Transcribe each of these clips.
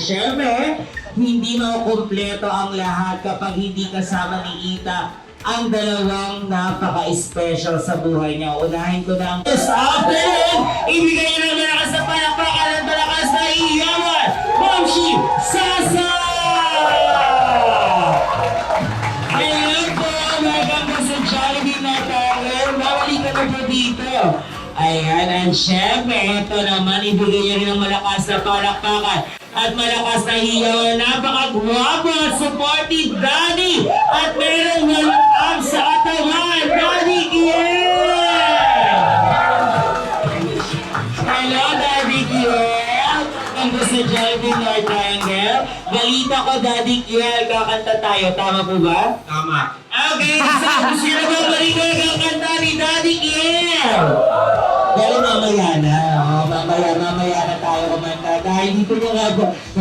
syempre, hindi makukumpleto ang lahat kapag hindi kasama ni Ita ang dalawang napaka-special sa buhay niya. Unahin ko na ang sa atin! Ibigay niyo ng malakas na palakpakan at malakas na iyawan! Momshi Sasa! Ayan po, welcome po sa Jollibee na tayo. Mawali ka na po dito. Ayan, and syempre, ito naman, ibigay niyo rin ng malakas na palakpakan at malakas na hiyawan. Napakagwapo at supportive Daddy! At meron walang abs sa katawan, Daddy Kiel! Hello, Daddy Kiel! Ang gusto Jollibee North Triangle. Balita ko, Daddy Kiel, kakanta tayo. Tama po ba? Tama. Okay, so gusto nyo ba balikan ang kanta ni Daddy Kiel? Pero mamaya na, mamaya na tayo kumanta. Dahil dito nyo nga,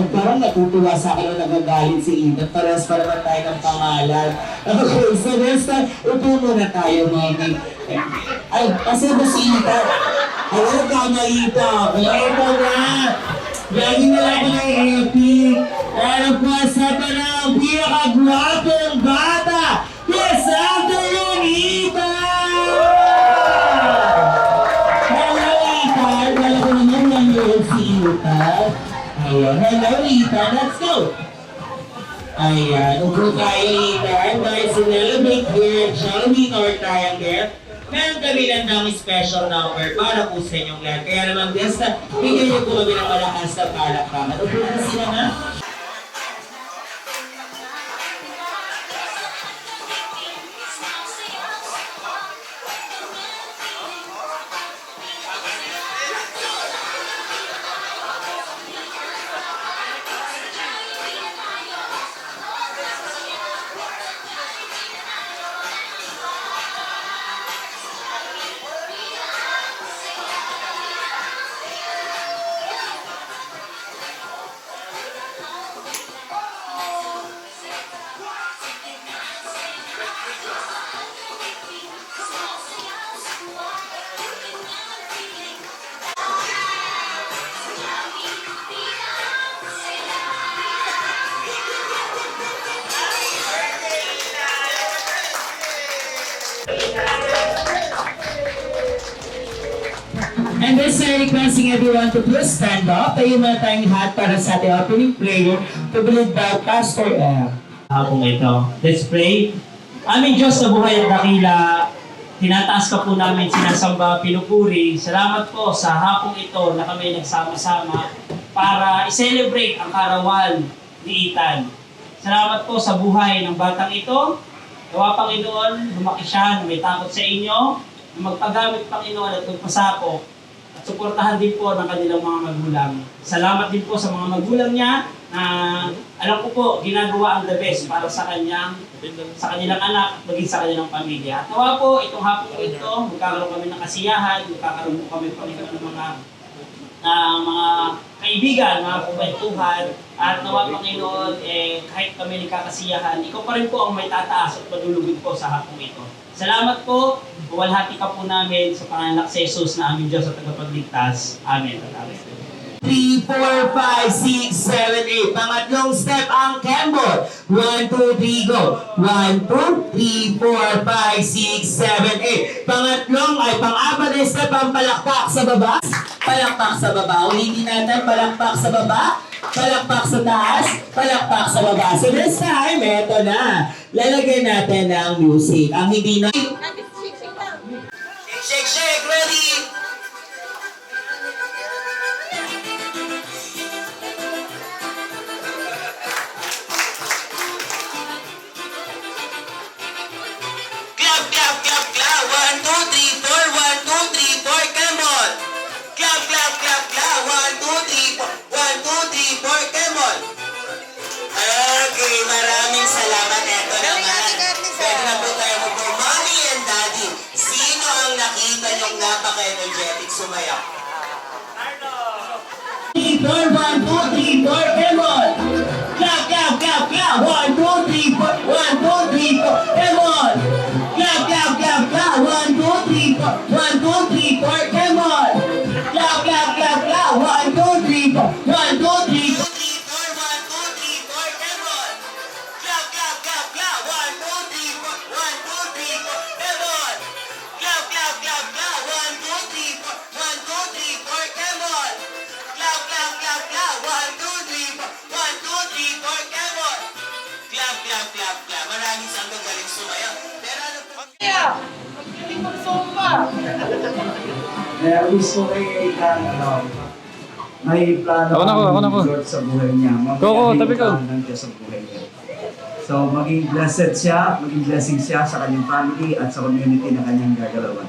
parang natutuwa sa akin na nagagalit si Ina. Parehas pa naman tayo ng pangalan. Okay, so next time, upo muna tayo, Mami. Ay, kasi ba si Ita? Ay, wala ka na Ita. Ito na. Lagi na lang ng epic. Ano po sa panang pinakagwapong bata? Yes, afternoon, Ita! Ayan, hello Ita, let's go! Ayan, upo tayo Ita, and guys, celebrate here at Jollibee North Triangle. Meron kami lang ng special number para po sa inyong lahat. Kaya naman, basta, bigyan niyo po kami ng malakas na palakpakan. Upo na sila na. And this requesting everyone to please stand up. Tayo muna tayong lahat para sa ating opening prayer to be led by Pastor F. Hapong ito. Let's pray. Aming Diyos na buhay at dakila, tinataas ka po namin, sinasamba, pinupuri. Salamat po sa hapong ito na kami nagsama-sama para i-celebrate ang karawan ni Ethan. Salamat po sa buhay ng batang ito. Gawa Panginoon, lumaki siya na may takot sa inyo, na magpagamit Panginoon at magpasako. At suportahan din po ng kanilang mga magulang. Salamat din po sa mga magulang niya na alam ko po, ginagawa ang the best para sa kanyang, sa kanilang anak, maging sa kanilang pamilya. At nawa po, itong hapon ito, magkakaroon kami ng kasiyahan, magkakaroon po kami ng mga kaibigan, mga kuwentuhan, at nawa Panginoon, kahit kami nagkakasiyahan, ikaw pa rin po ang may tataas at madulugod po sa hapong ito. Salamat po, buwalhati ka po namin sa pangalan sa Jesus na aming Diyos at tagapagligtas. Amen. 3, 4, 5, 6, 7, 8. Pangatlong step ang Kembot. 1, 2, 3, go. 1, 2, 3, 4, 5, 6, 7, 8. Pangatlong ay pang-apat na step ang palakpak sa baba. Palakpak sa baba. Ulitin natin, palakpak sa baba. Palakpak sa taas, palakpak sa baba. So this time, eto na. Lalagyan natin ng music. Ang hindi na... Shake, shake, ready! Clap, clap, clap, clap. 1, 2, 3, 4. 1, 2, 3, 4. Come on! Clap, clap, clap, clap. 1, 2, 3, 4. 1, 2, 3, 4. Come on! Okay, maraming salamat. Eto naman. Pwede na po tayo po, Mommy and Daddy. Sino ang nakita niyong napaka-energetic sumayaw? 3, 4, 1, 2, 3, 4. Come on! Clap, clap, clap, clap. 1, 2, 3, 4. 1, 2, 3, 4. Come on! Clap, clap, clap, clap. 1, 2, 3, 4. 1, 2, 3, 4. Come on! Clap, clap, clap, clap. 1, 2, 3, 4. 1, 2, 3, 4. 1, 2, 3, 4. clap, clap, clap, clap. Maraming sa galing sumayaw. Pero ano po? Kaya gusto kay Ethan, may plano Ako na ang ako. Lord sa buhay niya. Ko, tabi ko. Ng Diyos sa buhay niya. So, maging blessed siya, maging blessing siya sa kanyang family at sa community na kanyang gagalawan.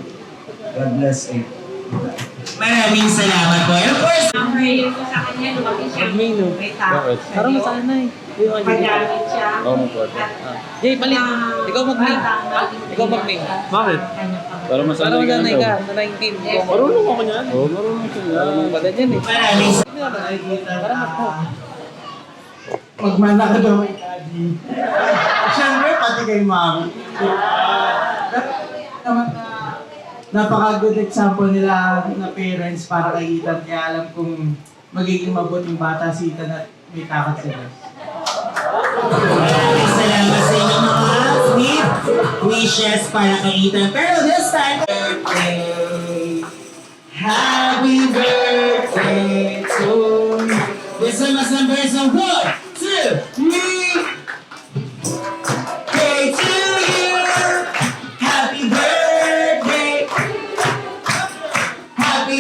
God bless you. Maraming salamat po. And of course, Ang prayer ko sa kanya, lumaki siya. May tao. Bakit? Parang masanay. Magamit siya. Oo, magpapit. Jay, palit. Ikaw mag-ming. Ikaw mag-ming. Bakit? Para masanay ka na daw. Sanay team. Marunong ako niyan. Oo, marunong ko yan. Marunong pala dyan eh. maraming Magmana ka daw kay Daddy. Siyempre, pati kay Mom. Naman na napaka-good example nila na parents para kay Ethan. Kaya alam kong magiging mabuting bata si Ethan at may takot sila. Maraming salamat sa inyo mga sweet wishes para kay Ethan. Pero this time, birthday, happy birthday to you. This one must number is 1, 2, 3. Birthday to you. Happy birthday. Happy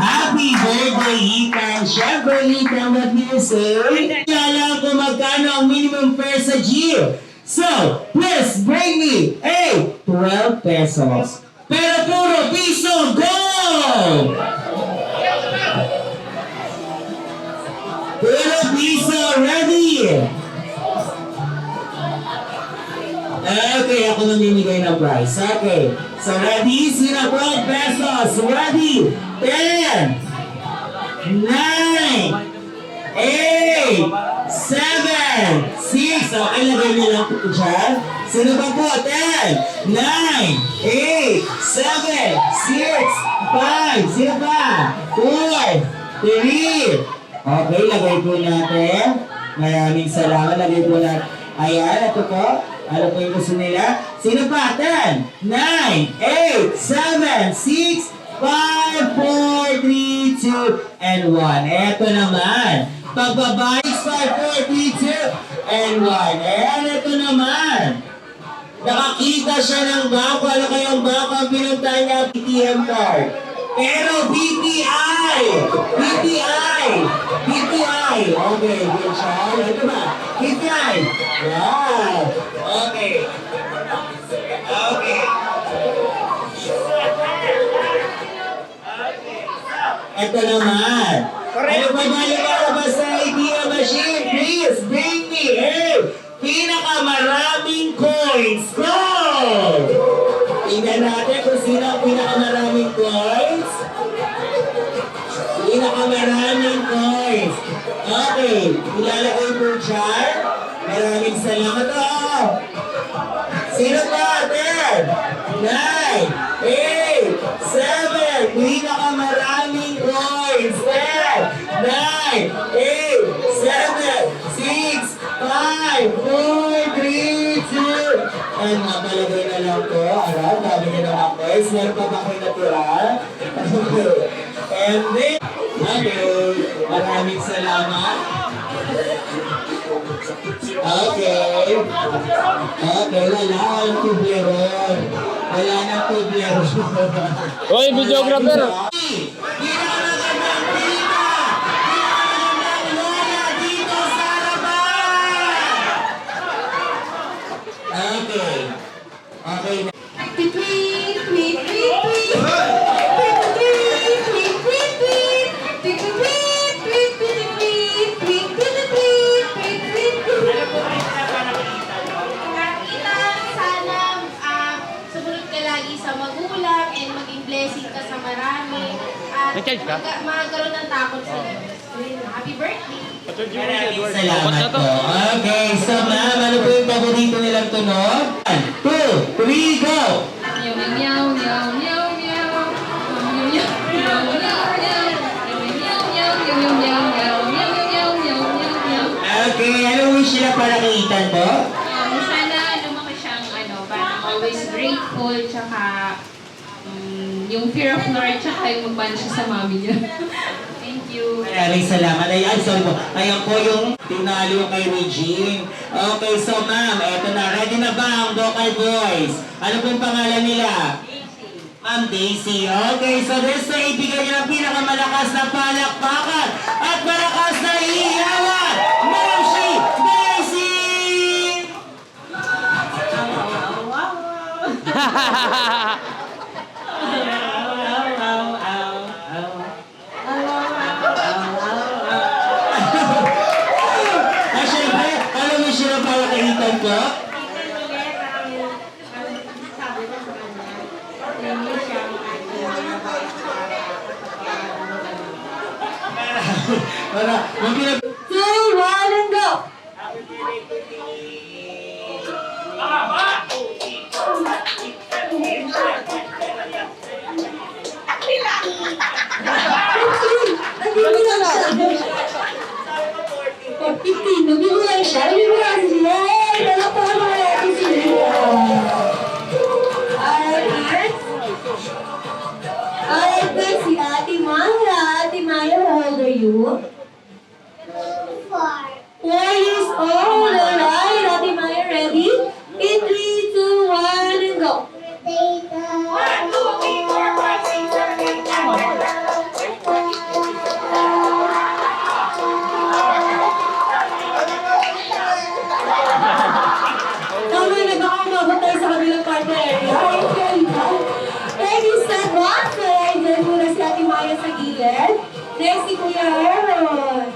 Happy birthday, Ethan! Siyempre, Ethan, what do you say? Alam ko magkano ang minimum fare sa gym. So, please bring me 12 pesos. Pero puro piso, go! Puro piso, ready? Okay, ako namimigay ng price. Okay. So, ready? Sino 12 pesos? Ready? 10, 9, 8, 7, 6. Okay, lagay niyo lang po dyan. Sino ba po? 10, 9, 8, 7, 6, 5. Sino ba? 4, 3. Okay, lagay po natin. Maraming salamat. Lagay po natin. Ayan, ito po. Ano po yung gusto nila? Sino pa? 10, 9, 8, 7, 6, 5, 4, 3, 2, and 1. Eto naman. Pagbabalik, 5, 4, 3, 2, and 1. And ito naman. Nakakita siya ng bako. Ano kayong bako ang pinunta niya? ATM card. Pero BPI! BPI! BPI! Okay, good job. Ito ba? BPI! Wow! Okay. Okay. Ito naman. Ano ba ba sa ATM machine? Please, bring me, pinakamaraming coins. Go! Tingnan natin kung sino ang pinakamaraming coins. Pinakamaraming coins. Okay, ilalagay po dyan. Maraming salamat. Oh! Sino pa? 10, 9, 8, 7, pinakamaraming coins. 10, 9, 8, 7, 6, 5, 4, 3, 2, and mapalagay na lang po. Alam, dami niya naman coins. Meron pa ba kayo natira? And then, okay, maraming salamat. Okay. Okay, wala ang tubleron. Wala nang tubleron. Hoy, videographer! Pinakagandang tita! Pinakagandang lola dito sa harapan! Okay. Okay na. Tweet, tweet, tweet, tweet, tweet. Tweet, tweet, tweet, tweet, tweet. Tweet, tweet, tweet, tweet, tweet, tweet. Tweet, tweet, tweet, tweet, tweet, tweet. Ethan, sana sumunod ka lagi sa magulang and maging blessing ka sa marami. At magkaroon ng takot sa Diyos. Happy birthday! Maraming salamat po. Okay, so ma'am, ano po yung paborito nilang tunog? 1, 2, 3, go! Meow, meow, meow, meow, meow. Meow, meow, meow, meow, meow. Meow, meow, meow, meow, meow, meow. Meow, meow, meow, meow, meow. Okay, ano wish nila para kay Ethan po? Sana lumaki siyang parang always grateful, tsaka yung fear of Lord, tsaka yung magmahal siya sa mami niya. Thank you. you. Maraming salamat. Ay, sorry po. Ayan po yung tinalo kay Regine. Okay, so ma'am, eto na. Ready na ba ang vocal boys? Ano pong pangalan nila? Ma'am Daisy. Okay, so this na ibigay niyo ng pinakamalakas na palakpakan at malakas na iyawan. Ma'am si Daisy! Ay, syempre, alam mo siya para kaitan ko? Para, yung pinag... 2, 1, and go! Oh, 15, nabibulan siya. Nabibulan siya. Yay! Palakpakan mo kaya ito si Lita. Alright, next. Alright, next si Ate Maya. Ate Maya, how old are you? 4 years old. Alright, Ate Maya, ready? In 3, 2, 1, and go. Tama na, baka umabot tayo sa kabilang partner area. Okay, ready, set, one. So, dyan muna si Ate Maya sa gilid. Next, si Kuya Aaron.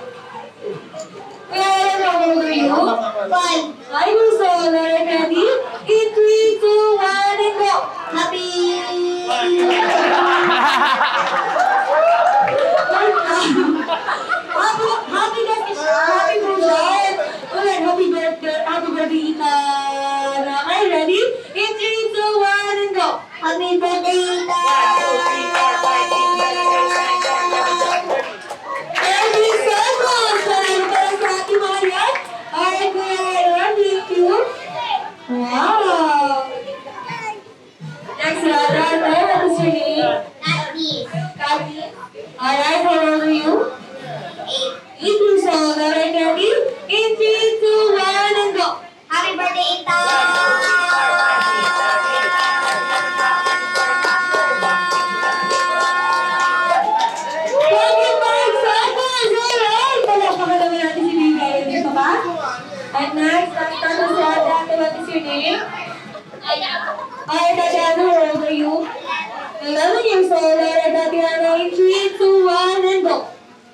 Kuya Aaron, how old are you? 5 years old. Alright, ready? In 3, 2, 1, and go. Happy! Happiness is happy birthday. Alright, happy birthday, Ethan. Okay, ready? In 3, 2, 1, and go. Happy birthday, Every seconds. Alright, para sa Ate Maya. Alright, Kuya Aaron, thank you. Wow. Next, Aaron, what is your name? Kathy. Alright, how old are you? 8 years old. Alright, ready? In 3, 2, 1, and go. Happy birthday, Palakpakan naman natin si Bibi. Dito ba? And next, nakita na si Ate. Ate, what is your name? Alright, Ate Ana, how old are you? 11 years old. Alright, Ate Ana, in 3, 2, 1, and go.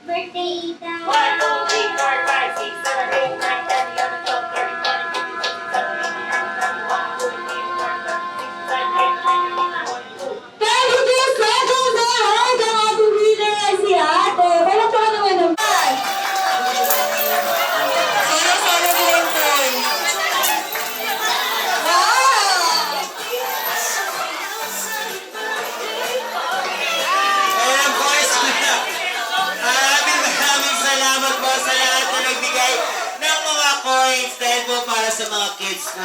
Birthday, Ethan. 32 seconds. Alright, ang ating winner ay si Ate. Palakpakan naman naman. Sino Glenton? Wow! Ayan boys, maraming salamat po sa lahat na nagbigay ng mga coins dahil po para sa mga kids na.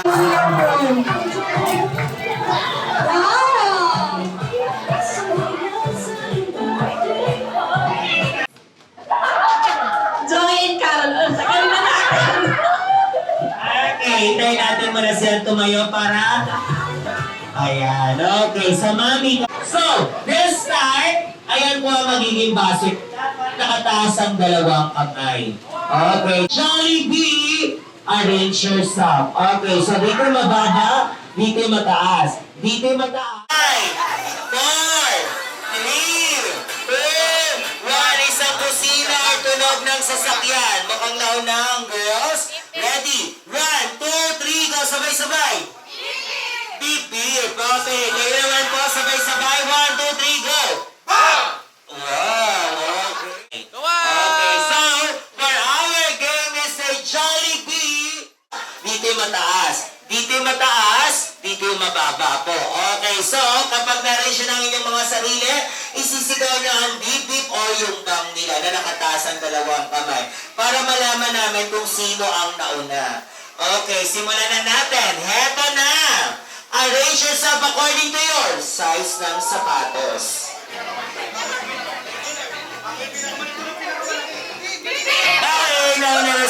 Wow! Joy and Carol. Sakalin na natin. Okay, hintayin natin muna siya tumayo para... Ayan, okay. So, mami... So, this time, ayan po ang magiging basic. Nakataas ang dalawang kamay. Okay. Jollibee, arrange yourself. Okay, so dito mababa, dito mataas. Dito mataas. 5, 4, 3, 2, 1. Isang kusina or tunog ng sasakyan. Mukhang nauna ang girls. Ready? 1, 2, 3, go. Sabay-sabay. Beep, beep. Okay, kayo naman po. Sabay-sabay. 1, 2, 3, go. Wow, okay. Okay, so, for our game is a Jollibee. Dito mataas. Dito mataas. Dito mababa po. Okay, so, kapag na-reach ng inyong mga sarili, isisigaw nyo ang beep beep o yung bang nila na nakataas ang dalawang kamay para malaman namin kung sino ang nauna. Okay, simulan na natin. Heto na. Arrange yourself according to your size ng sapatos.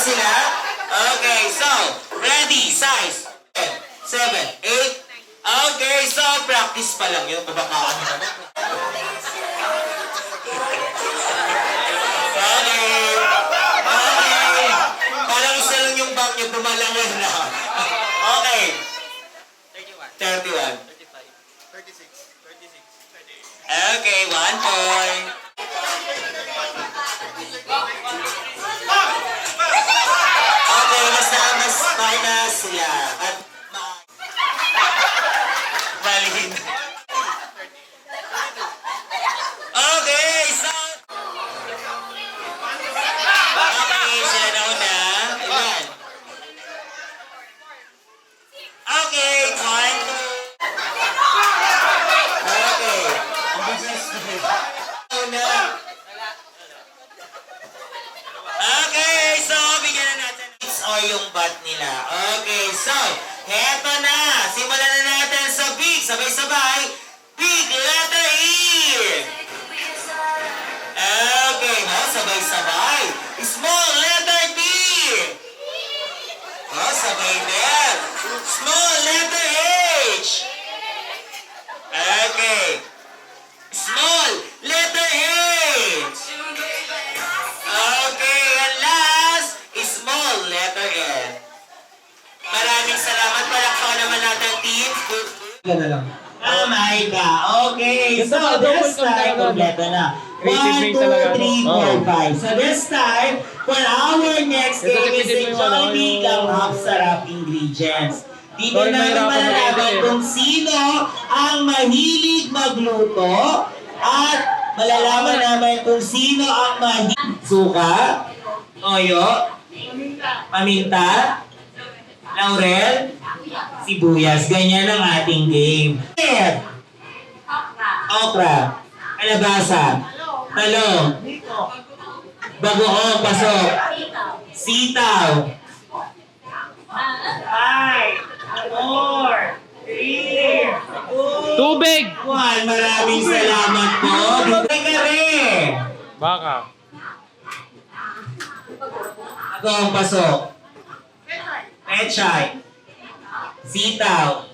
sila? Okay, so, ready, size. 7, 8. Okay, so, practice pa lang yun. Babakaan nyo naman. Okay. Okay. Parang isa lang yung bag nyo, tumalangan na. Okay. 31. 36. Okay, 1 point. Okay, mas minus sila. At malihin. Okay, so... Okay, sila na una. Ilan? Okay, 1, 2. Okay. Ang business una. Okay, so bigyan na natin or yung bat nila. Okay, so heto na. Simulan na natin sa big. Sabay-sabay. Big letter E. Okay, sabay-sabay. Small letter D. Sabay din. Small letter H. Okay. Small letter H. Okay, and last, small letter N. Maraming salamat. Palakpakan naman natin, team. Ganda lang. Kamay ka. Okay, so Ganda, this double time, combine, kompleto na. Creative 1, brain 2, talaga, 3, no? 4, 5. So this time, for our next Ito, game is tipidin mo yung ano, Jollibee yung- Gang Hap Sarap Ingredients. Dito Sorry, namin nahirapan ako malalaman dito eh. kung sino ang mahilig magluto at malalaman namin kung sino ang mahilig suka, toyo, paminta, laurel, sibuyas. Ganyan ang ating game. Okra, kalabasa, talong, bagoong, pasok, sitaw, 5, 4, 3, 2, Tubig! 1. Maraming salamat po. Kare. Baka. Bagoong, pasok, pechay, sitaw,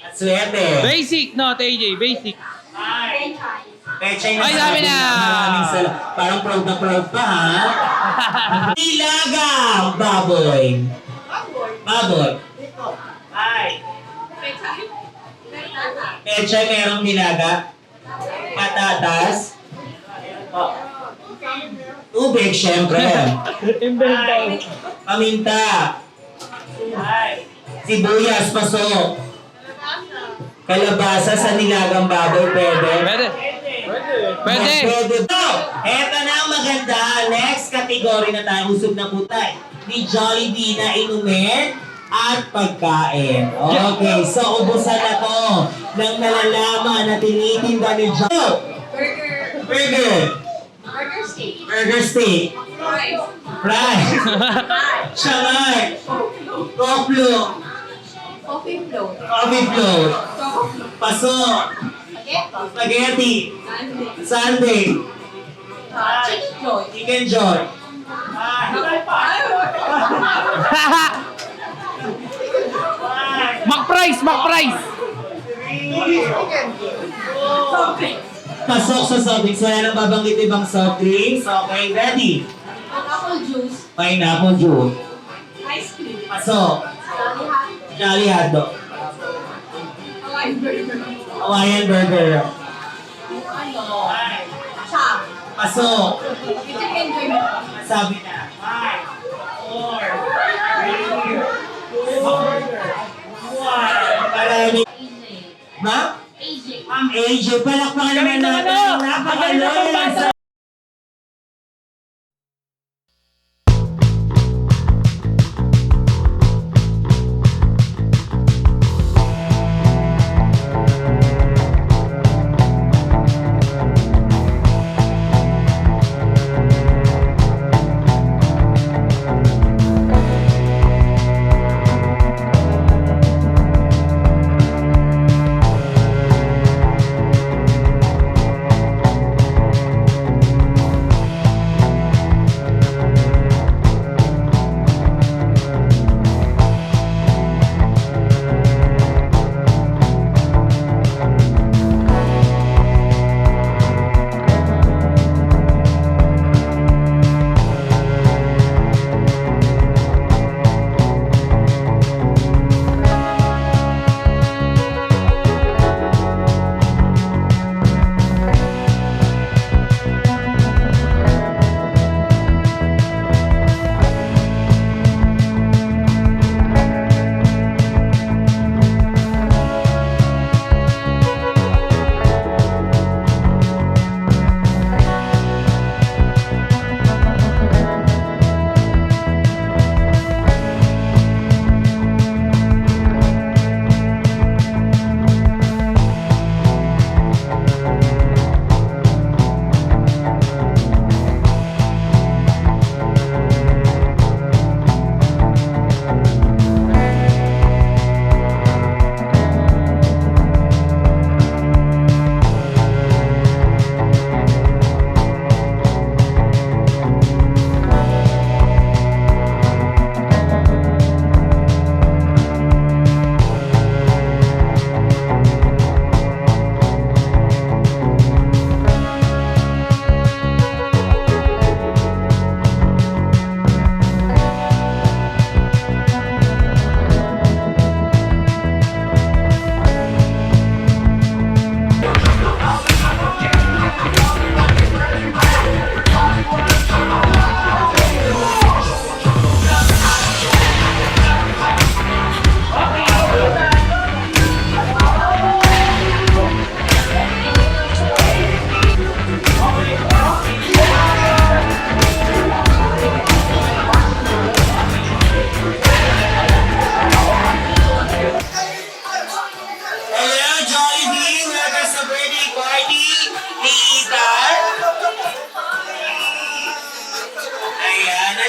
at swerte. Basic, no, AJ, basic. Pechay na Ay, sabi na! Maraming salamat. Parang proud na proud pa, ha? Ilagang baboy. Baboy. Ay. Pechay merong nilaga. Patatas. Oh. Tubig, syempre. Paminta. Sibuyas, pasok. Kalabasa sa nilagang baboy, pwede. Pwede. Pwede. Pwede. So, eto na ang maganda. Next category na tayo. Usog na po tayo. Ni Jollibee na inumin at pagkain. Okay, so ubusan na to ng nalalaman na tinitinda ni Jollibee. Burger. Burger steak. Fries. Shamay. Koplo. Coffee float. Coffee float. Paso. Spaghetti. Sunday. Chicken joy. Chicken joy. McPrice! McPrice! Pasok sa soft drinks. Wala nang babanggit ibang soft drinks. Okay, ready? Apple juice. Pineapple juice. Ice cream. Pasok. Jolly hotdog. Hawaiian burger. Hawaiian burger. Ano? Chop. Pasok. Chicken joy. Sabi na. 5, 4, 3, 2, 1. Maraming. Ma'am? Ma'am AJ, palakpakan naman natin. Napakaloyal.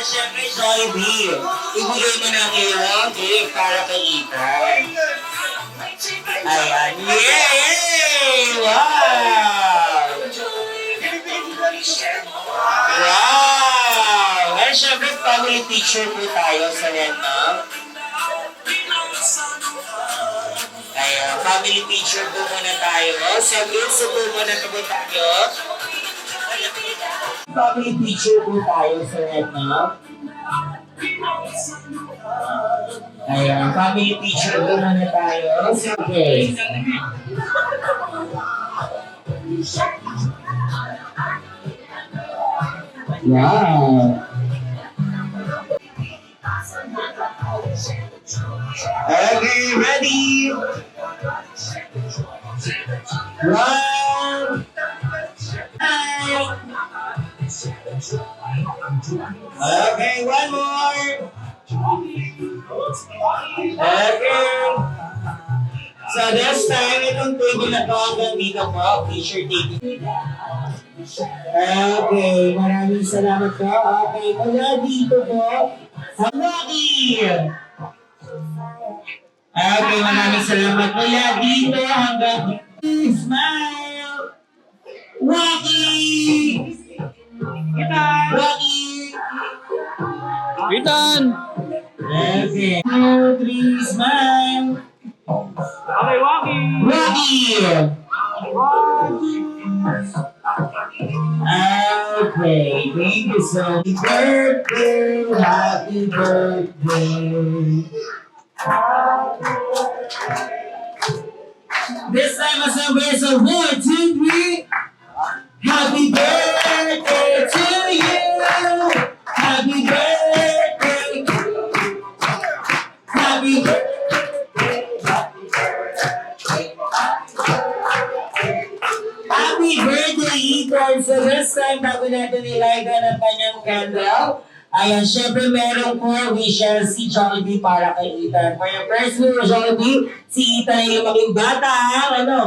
At syempre, Jollibee, ibigay mo ng iyong gift para kay Ethan. Ayan. Yay! Wow! Wow! At syempre, family picture po tayo sa Vietnam. Ayan, family picture po muna tayo. So, so po muna po tayo. Family picture po tayo sa Vietnam. Ayan, family picture po muna tayo. So, okay. Wow! Okay, ready? One. Okay, one more. Okay. So this time, itong table na to hanggang dito po. T-shirt taking. Okay, maraming salamat po. Okay, mula dito po. Rocky! Okay, maraming salamat. Mula dito hanggang smile! Rocky! Rocky! Ethan! Okay. 2, 3, smile! Okay, walking! Rocky! Okay, thank you so much. Happy birthday. This time I celebrate, so 1, 2, 3. Happy birthday to you. Happy birthday. Happy birthday. Happy birthday, Ethan! So this time, bago natin ilaga ng kanyang candle, ayan, syempre meron po wishes si Jollibee para kay Ethan. For your first wish, Jollibee, si Ethan ay maging bata,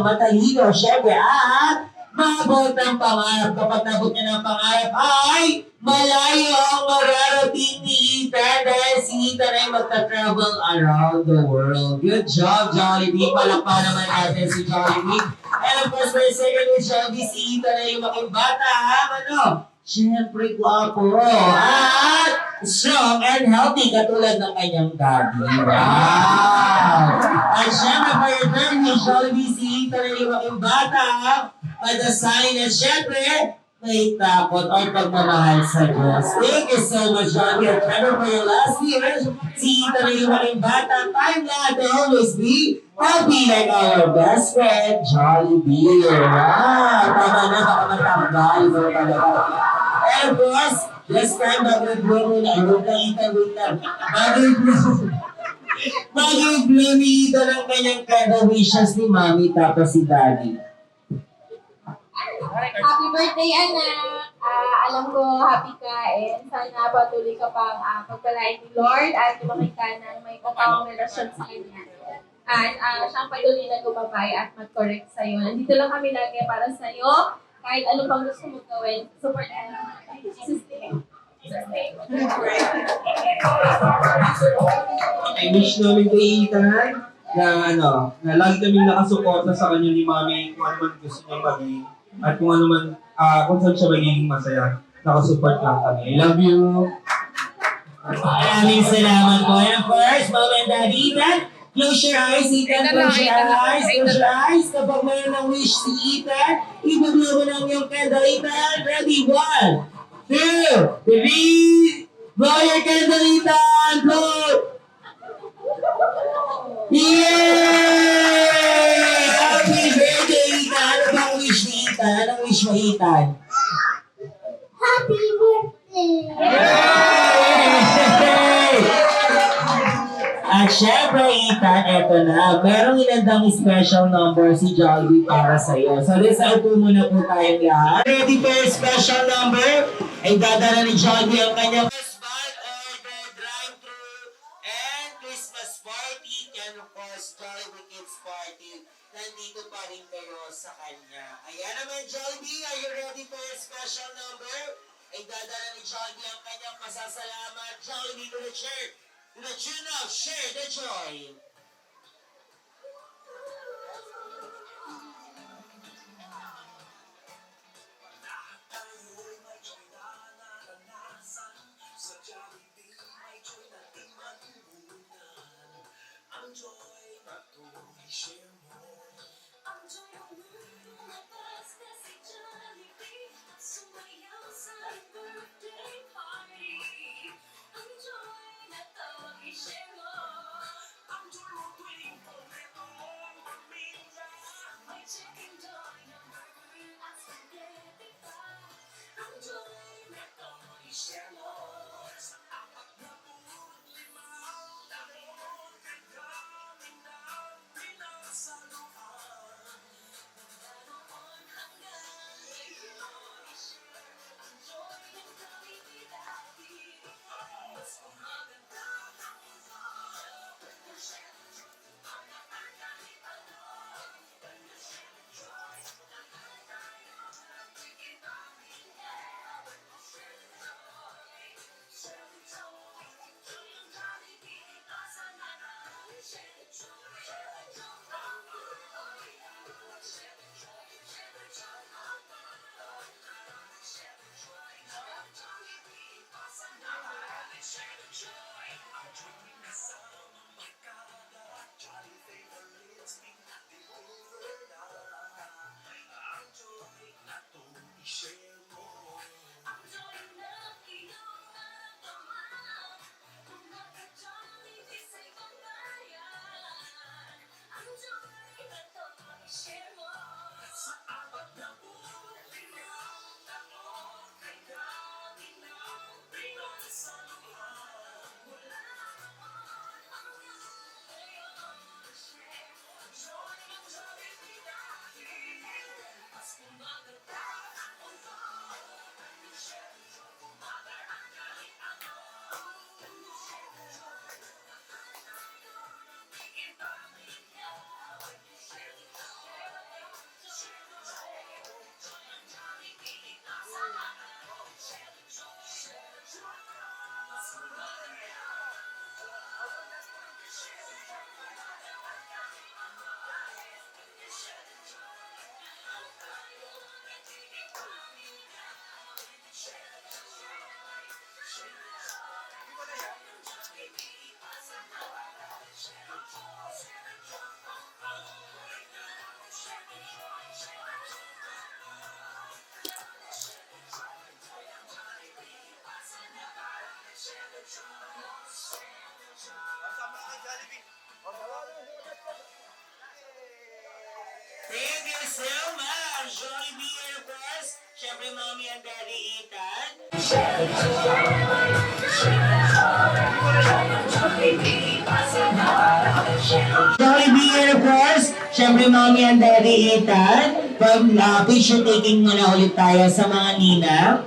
matalino, syempre, at maabot ng pangarap. Kapag nabot niya ng pangarap, ay malayo ang mararating ni Ethan dahil si Ethan ay magta-travel around the world. Good job, Jollibee. Palakpakan naman natin si Jollibee. And of course, for your second wish, Jollibee, si Ethan ay maging bata, syempre, gwapo. At strong and healthy katulad ng kanyang daddy. Wow! At syempre, for your third wish, Jollibee, si Ethan ay maging bata, madasahin at syempre, may takot or pagmamahal sa Diyos. Thank you so much, Jollibee. At syempre, for your last wish, si Ethan ay maging bata, time lahat to always be happy like our best friend, Jollibee. Wow! Tama na, baka matambal mo talaga. And of course, this time, bago i-blow muna, wait lang. Bago i-blow ni Ethan ang kanyang kada wishes ni Mami tapos si Daddy. Happy birthday, anak! Alam ko, happy ka and sana patuloy ka pang pagpalain ni Lord at lumaki ka ng may katawang relasyon sa Kanya. At siyang patuloy na gumabay at mag-correct sa'yo. Nandito lang kami lagi para sa'yo. Kahit ano pang gusto mong gawin, support ka naman. Jesus name. Jesus name. I wish namin kay Ethan na lagi kami nakasuporta sa kanya ni Mami kung ano man gusto niya maging at kung ano man, kung saan siya magiging masaya. Nakasupport lang kami. I love you. Maraming salamat po. And first, Mama and Daddy, Ethan, close your eyes, Ethan. Close your eyes. Close your eyes. Kapag mayroon ng wish si Ethan, ibigay mo ng iyong candle, Ethan. Ready? 1, 2, 3. Blow your candle, Ethan. Blow. Yay! Happy birthday, Ethan. Ano bang wish ni Ethan? Anong wish mo, Ethan? Happy birthday! Yay! At syempre, Ethan, eto na. Merong inandang special number si Jollibee para sa'yo. So, upo muna po tayong lahat. Ready for your special number? Ay dadala ni Jollibee ang kanyang Christmas order, drive-thru, and Christmas party. And of course, Jollibee Kids Party. Nandito pa rin kayo sa kanya. Ayan naman, Jollibee. Are you ready for your special number? ay dadala ni Jollibee ang kanyang pasasalamat. Jollibee to the chair. To the tune of Share the Joy. Thank you so much, Jollibee, and of course, syempre Mommy and Daddy Ethan. Jollibee, and of course, syempre Mommy and Daddy Ethan. Picture taking muna ulit tayo sa mga ninang.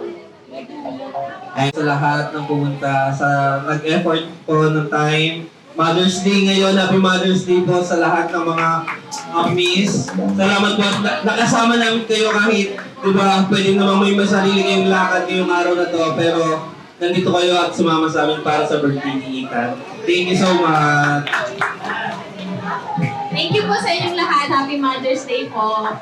Sa lahat ng pumunta, sa nag-effort po ng time. Mother's Day ngayon, Happy Mother's Day po sa lahat ng mga miss. Salamat po at nakasama namin kayo kahit, di ba, pwede naman may masarili kayong lakad ngayong araw na to, pero nandito kayo at sumama sa amin para sa birthday ni Ethan. Thank you so much. Thank you po sa inyong lahat. Happy Mother's Day po.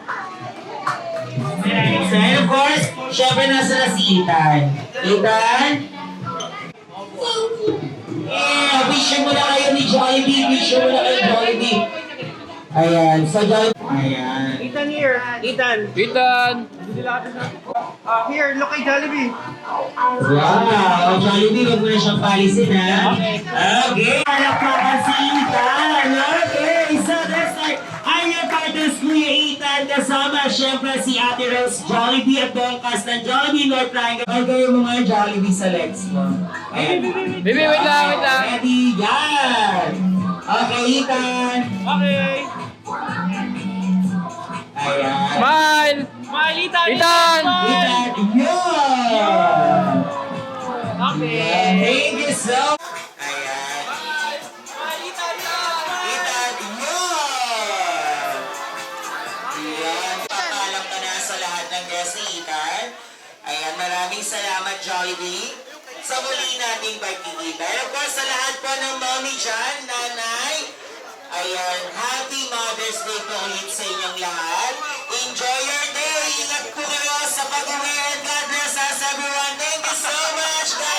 And of course, syempre nasa na si Ethan. Ethan? Yeah, wish mo na kayo ni Jollibee. Wish mo na kayo Jollibee. Ayan, sa Jollibee. Ayan. Ethan here. Ethan. Ethan! Here, look kay Jollibee. Wow, Jollibee, huwag mo na siyang palisin, ha? Okay. Palakpakan si Ethan. Okay, so that's like, ang yung partners Kuya Ethan, kasama syempre si Ate Rose Jollibee at buong cast ng Jollibee North Triangle. Ay, kayo mga Jollibee sa legs mo. Ayan. Baby, wait lang, wait lang. Ready? Yan! Okay, Ethan. Okay. Ayan. Smile! Smile, Ethan. Ethan! Ethan, yun! Okay. Thank you so much. Ayan. Smile, Ethan. Ethan, yun! Ayan. Paalam ka na sa lahat ng guests ni Ethan. Ayan, marami Maraming salamat, Jollibee, sa muli nating pagkikita. And of course, sa lahat po ng mommy dyan, nanay, ayan, happy Mother's Day po ulit sa inyong lahat. Enjoy your day! Ingat po kayo sa pag-uwi and God bless us everyone. Thank you so much, guys!